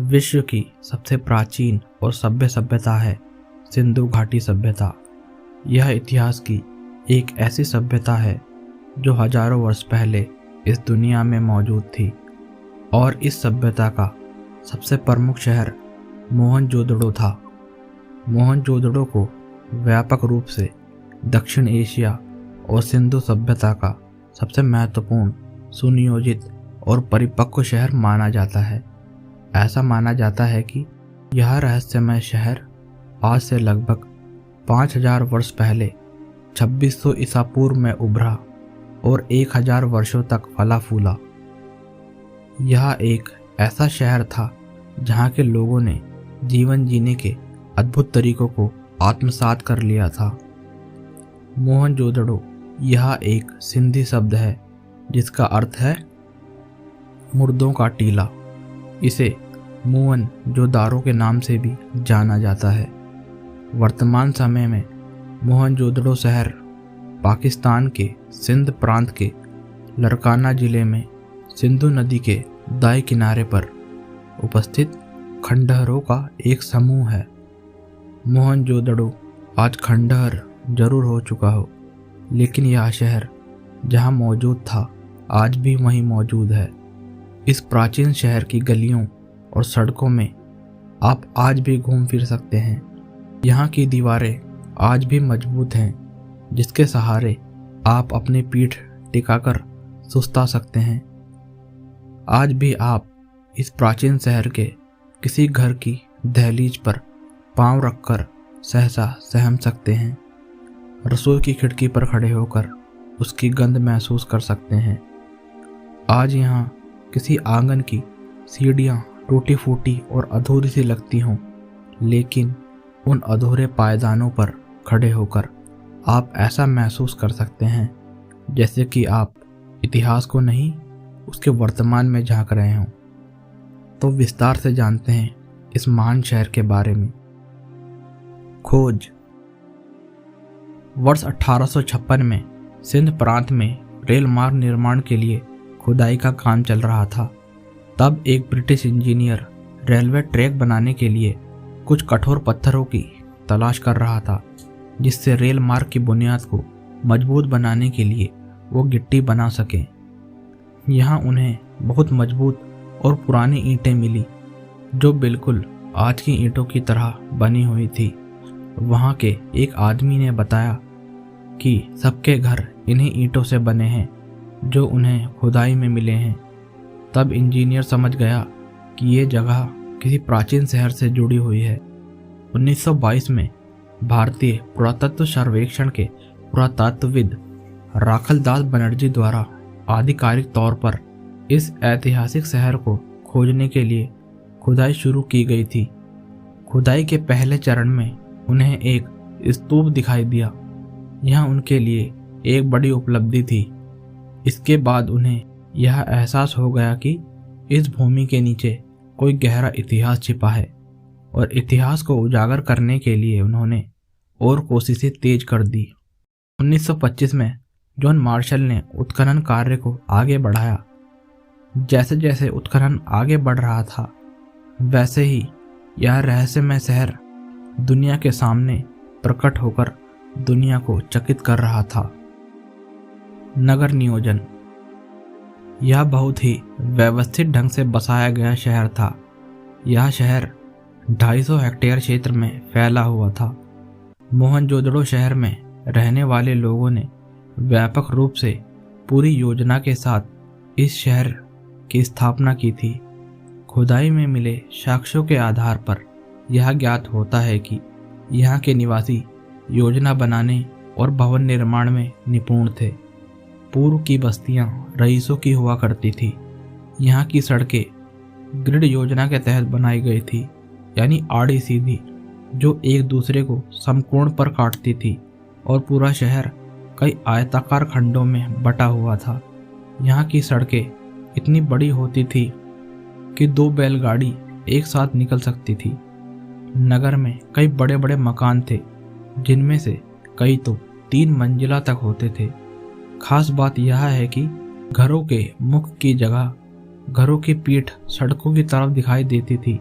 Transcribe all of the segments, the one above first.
विश्व की सबसे प्राचीन और सभ्य सभ्यता है सिंधु घाटी सभ्यता। यह इतिहास की एक ऐसी सभ्यता है जो हजारों वर्ष पहले इस दुनिया में मौजूद थी और इस सभ्यता का सबसे प्रमुख शहर मोहनजोदड़ो था। मोहनजोदड़ो को व्यापक रूप से दक्षिण एशिया और सिंधु सभ्यता का सबसे महत्वपूर्ण, सुनियोजित और परिपक्व शहर माना जाता है। ऐसा माना जाता है कि यह रहस्यमय शहर आज से लगभग 5000 वर्ष पहले 2600 ईसा पूर्व में उभरा और 1000 वर्षों तक फला फूला। यह एक ऐसा शहर था जहाँ के लोगों ने जीवन जीने के अद्भुत तरीकों को आत्मसात कर लिया था। मोहनजोदड़ो यह एक सिंधी शब्द है जिसका अर्थ है मुर्दों का टीला। इसे मुअन जोदारो के नाम से भी जाना जाता है। वर्तमान समय में मोहनजोदड़ो शहर पाकिस्तान के सिंध प्रांत के लरकाना जिले में सिंधु नदी के दाएं किनारे पर उपस्थित खंडहरों का एक समूह है। मोहनजोदड़ो आज खंडहर जरूर हो चुका हो, लेकिन यह शहर जहां मौजूद था आज भी वहीं मौजूद है। इस प्राचीन शहर की गलियों और सड़कों में आप आज भी घूम फिर सकते हैं। यहाँ की दीवारें आज भी मजबूत हैं, जिसके सहारे आप अपनी पीठ टिकाकर सुस्ता सकते हैं। आज भी आप इस प्राचीन शहर के किसी घर की दहलीज पर पांव रखकर सहसा सहम सकते हैं। रसोई की खिड़की पर खड़े होकर उसकी गंध महसूस कर सकते हैं। आज यहाँ किसी आंगन की सीढ़ियाँ टूटी फूटी और अधूरी सी लगती हों, लेकिन उन अधूरे पायदानों पर खड़े होकर आप ऐसा महसूस कर सकते हैं जैसे कि आप इतिहास को नहीं, उसके वर्तमान में झांक रहे हों। तो विस्तार से जानते हैं इस महान शहर के बारे में। खोज। वर्ष 1856 में सिंध प्रांत में रेल मार्ग निर्माण के लिए खुदाई का काम चल रहा था। तब एक ब्रिटिश इंजीनियर रेलवे ट्रैक बनाने के लिए कुछ कठोर पत्थरों की तलाश कर रहा था, जिससे रेल मार्ग की बुनियाद को मजबूत बनाने के लिए वो गिट्टी बना सकें। यहाँ उन्हें बहुत मजबूत और पुरानी ईंटें मिली, जो बिल्कुल आज की ईंटों की तरह बनी हुई थी। वहाँ के एक आदमी ने बताया कि सबके घर इन्हीं ईंटों से बने हैं जो उन्हें खुदाई में मिले हैं। तब इंजीनियर समझ गया कि ये जगह किसी प्राचीन शहर से जुड़ी हुई है। 1922 में भारतीय पुरातत्व सर्वेक्षण के पुरातत्वविद राखलदास बनर्जी द्वारा आधिकारिक तौर पर इस ऐतिहासिक शहर को खोजने के लिए खुदाई शुरू की गई थी। खुदाई के पहले चरण में उन्हें एक स्तूप दिखाई दिया। यह उनके लिए एक बड़ी उपलब्धि थी। इसके बाद उन्हें यह एहसास हो गया कि इस भूमि के नीचे कोई गहरा इतिहास छिपा है और इतिहास को उजागर करने के लिए उन्होंने और कोशिशें तेज कर दी। 1925 में जॉन मार्शल ने उत्खनन कार्य को आगे बढ़ाया। जैसे जैसे उत्खनन आगे बढ़ रहा था, वैसे ही यह रहस्यमय शहर दुनिया के सामने प्रकट होकर दुनिया को चकित कर रहा था। नगर नियोजन। यह बहुत ही व्यवस्थित ढंग से बसाया गया शहर था। यह शहर 250 हेक्टेयर क्षेत्र में फैला हुआ था। मोहनजोदड़ो शहर में रहने वाले लोगों ने व्यापक रूप से पूरी योजना के साथ इस शहर की स्थापना की थी। खुदाई में मिले साक्ष्यों के आधार पर यह ज्ञात होता है कि यहाँ के निवासी योजना बनाने और भवन निर्माण में निपुण थे। पूर्व की बस्तियां रईसों की हुआ करती थी। यहाँ की सड़कें ग्रिड योजना के तहत बनाई गई थी, यानी आड़ी सीधी, जो एक दूसरे को समकोण पर काटती थी, और पूरा शहर कई आयताकार खंडों में बटा हुआ था। यहाँ की सड़कें इतनी बड़ी होती थी कि 2 बैलगाड़ी एक साथ निकल सकती थी। नगर में कई बड़े बड़े मकान थे, जिनमें से कई तो 3 मंजिला तक होते थे। खास बात यह है कि घरों के मुख की जगह घरों की पीठ सड़कों की तरफ दिखाई देती थी,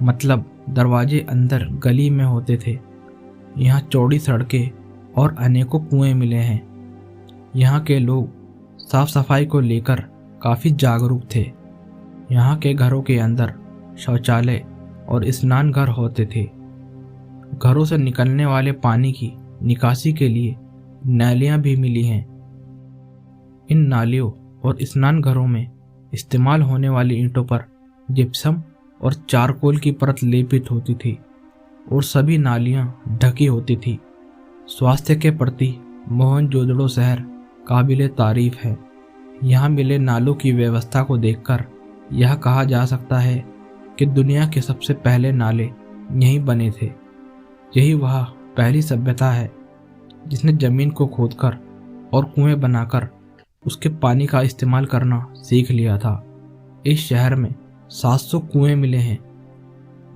मतलब दरवाजे अंदर गली में होते थे। यहाँ चौड़ी सड़कें और अनेकों कुएं मिले हैं। यहाँ के लोग साफ सफाई को लेकर काफ़ी जागरूक थे। यहाँ के घरों के अंदर शौचालय और स्नान घर होते थे। घरों से निकलने वाले पानी की निकासी के लिए नालियाँ भी मिली हैं। इन नालियों और स्नान घरों में इस्तेमाल होने वाली ईंटों पर जिप्सम और चारकोल की परत लेपित होती थी और सभी नालियां ढकी होती थी। स्वास्थ्य के प्रति मोहनजोदड़ो शहर काबिले तारीफ है। यहाँ मिले नालों की व्यवस्था को देखकर यह कहा जा सकता है कि दुनिया के सबसे पहले नाले यहीं बने थे। यही वह पहली सभ्यता है जिसने जमीन को खोदकर और कुएं बनाकर उसके पानी का इस्तेमाल करना सीख लिया था। इस शहर में 700 कुएं मिले हैं।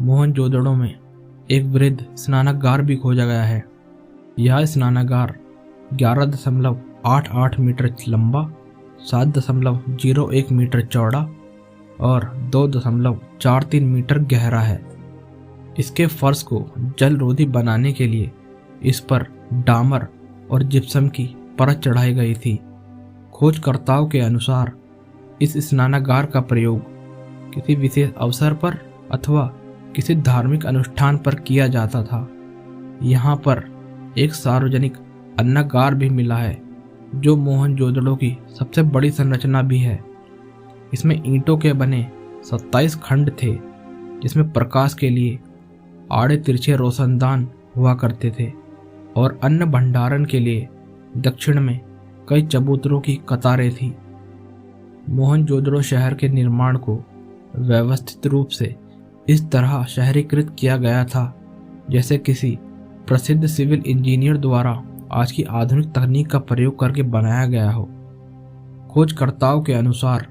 मोहनजोदड़ो में एक वृद्ध स्नानागार भी खोजा गया है। यह स्नानागार 11.88 मीटर लंबा, 7.01 मीटर चौड़ा और 2.43 मीटर गहरा है। इसके फर्श को जलरोधी बनाने के लिए इस पर डामर और जिप्सम की परत चढ़ाई गई थी। खोजकर्ताओं के अनुसार इस स्नानागार का प्रयोग किसी विशेष अवसर पर अथवा किसी धार्मिक अनुष्ठान पर किया जाता था। यहाँ पर एक सार्वजनिक अन्नागार भी मिला है जो मोहनजोदड़ो की सबसे बड़ी संरचना भी है। इसमें ईंटों के बने 27 खंड थे जिसमें प्रकाश के लिए आड़े तिरछे रोशनदान हुआ करते थे और अन्न भंडारण के लिए दक्षिण में कई चबूतरों की कतारें थी। मोहनजोदड़ो शहर के निर्माण को व्यवस्थित रूप से इस तरह शहरीकृत किया गया था जैसे किसी प्रसिद्ध सिविल इंजीनियर द्वारा आज की आधुनिक तकनीक का प्रयोग करके बनाया गया हो। खोजकर्ताओं के अनुसार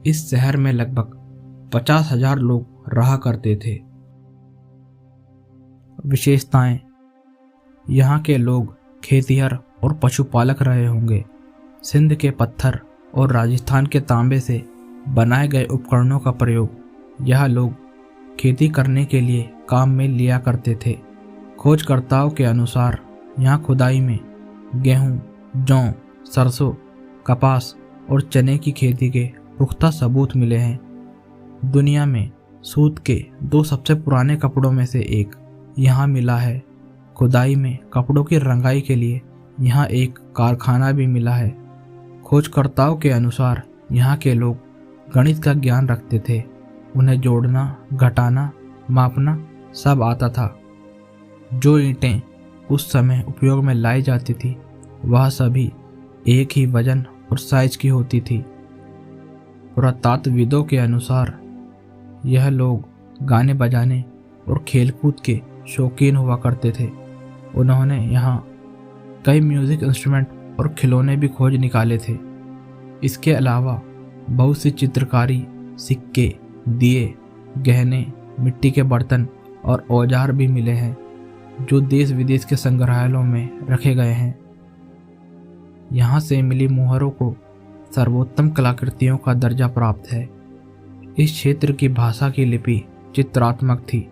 इस शहर में लगभग 50,000 लोग रहा करते थे। विशेषताएं: यहाँ के लोग खेतिहर और पशुपालक रहे होंगे। सिंध के पत्थर और राजस्थान के तांबे से बनाए गए उपकरणों का प्रयोग यह लोग खेती करने के लिए काम में लिया करते थे। खोजकर्ताओं के अनुसार यहाँ खुदाई में गेहूं, जौ, सरसों, कपास और चने की खेती के पुख्ता सबूत मिले हैं। दुनिया में सूत के 2 सबसे पुराने कपड़ों में से एक यहाँ मिला है। खुदाई में कपड़ों की रंगाई के लिए यहाँ एक कारखाना भी मिला है। खोजकर्ताओं के अनुसार यहाँ के लोग गणित का ज्ञान रखते थे। उन्हें जोड़ना, घटाना, मापना सब आता था। जो ईंटें उस समय उपयोग में लाई जाती थी वह सभी एक ही वजन और साइज की होती थी। पुरातत्वविदों के अनुसार यह लोग गाने बजाने और खेलकूद के शौकीन हुआ करते थे। उन्होंने यहाँ कई म्यूजिक इंस्ट्रूमेंट और खिलौने भी खोज निकाले थे। इसके अलावा बहुत सी चित्रकारी, सिक्के, दिए, गहने, मिट्टी के बर्तन और औजार भी मिले हैं जो देश विदेश के संग्रहालयों में रखे गए हैं। यहाँ से मिली मुहरों को सर्वोत्तम कलाकृतियों का दर्जा प्राप्त है। इस क्षेत्र की भाषा की लिपि चित्रात्मक थी।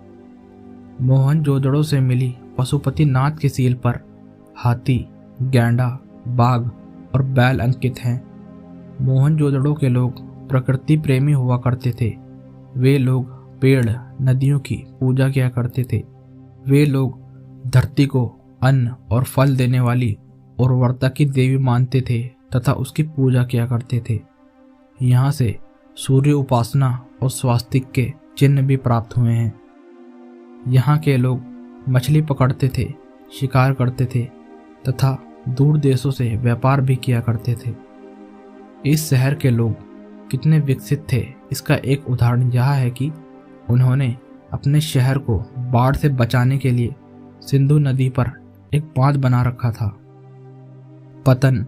मोहनजोदड़ो से मिली पशुपतिनाथ की सील पर हाथी, गैंडा, बाघ और बैल अंकित हैं। मोहनजोदड़ो के लोग प्रकृति प्रेमी हुआ करते थे। वे लोग पेड़, नदियों की पूजा किया करते थे। वे लोग धरती को अन्न और फल देने वाली उर्वरता की देवी मानते थे तथा उसकी पूजा किया करते थे। यहाँ से सूर्य उपासना और स्वास्तिक के चिन्ह भी प्राप्त हुए हैं। यहाँ के लोग मछली पकड़ते थे, शिकार करते थे तथा दूर देशों से व्यापार भी किया करते थे। इस शहर के लोग कितने विकसित थे इसका एक उदाहरण यह है कि उन्होंने अपने शहर को बाढ़ से बचाने के लिए सिंधु नदी पर एक बांध बना रखा था। पतन: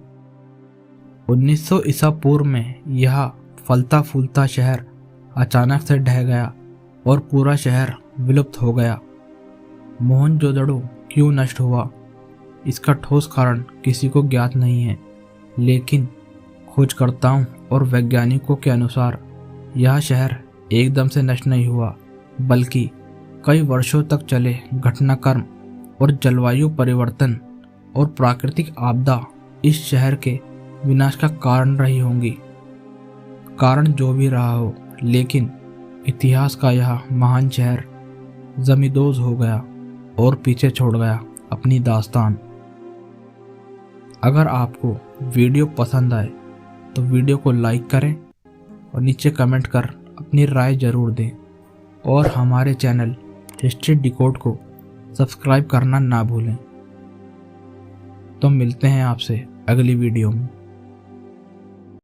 1900 ईसा पूर्व में यह फलता फूलता शहर अचानक से ढह गया और पूरा शहर विलुप्त हो गया। मोहनजोदड़ो क्यों नष्ट हुआ इसका ठोस कारण किसी को ज्ञात नहीं है, लेकिन खोजकर्ताओं और वैज्ञानिकों के अनुसार यह शहर एकदम से नष्ट नहीं हुआ, बल्कि कई वर्षों तक चले घटनाक्रम और जलवायु परिवर्तन और प्राकृतिक आपदा इस शहर के विनाश का कारण रही होंगी। कारण जो भी रहा हो, लेकिन इतिहास का यह महान शहर जमींदोज हो गया और पीछे छोड़ गया अपनी दास्तान। अगर आपको वीडियो पसंद आए तो वीडियो को लाइक करें और नीचे कमेंट कर अपनी राय जरूर दें और हमारे चैनल हिस्ट्री डिकोड को सब्सक्राइब करना ना भूलें। तो मिलते हैं आपसे अगली वीडियो में।